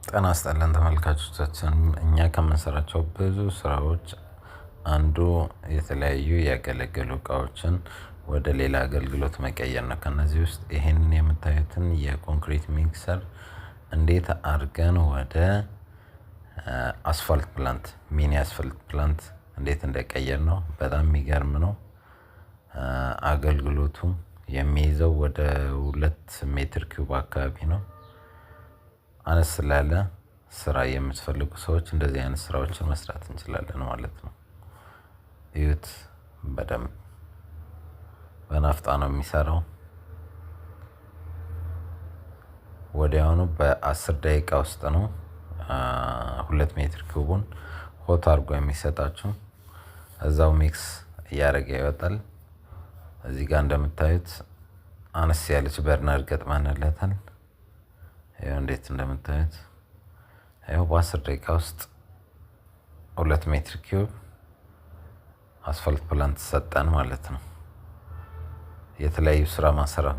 ጤና ይስጥልን ተመልካቾቻችን፣ እኛ ከምንሰራቸው ብዙ ስራዎች አንዱ የተለያዩ ያገለገሉ እቃዎችን ወደ ሌላ አገልግሎት መቀየር ነው። ከነዚህ ውስጥ ይሄንን የምታዩትን የኮንክሪት ሚክሰር እንዴት አድርገን ወደ አስፋልት ፕላንት ሚኒ አስፋልት ፕላንት እንዴት እንደቀየር ነው። በጣም የሚገርም ነው። አገልግሎቱ የሚይዘው ወደ 2 ሜትር ኪዩብ አካባቢ ነው። አነስ ላለ ስራ የምትፈልጉ ሰዎች እንደዚህ አይነት ስራዎችን መስራት እንችላለን ማለት ነው። እዩት፣ በደንብ በናፍጣ ነው የሚሰራው። ወዲያውኑ በ10 ደቂቃ ውስጥ ነው 2 ሜትር ኪዩቡን ሆት አድርጎ የሚሰጣችሁ። እዛው ሚክስ እያደረገ ይወጣል። እዚህ ጋር እንደምታዩት አነስ ያለች በርነር ገጥመንለታል። ይኸው እንዴት እንደምታዩት ይኸው በ10 ደቂቃ ውስጥ 2 ሜትር ኪዩብ አስፋልት ፕላንት ሰጠን ማለት ነው። የተለያዩ ስራ ማሰራት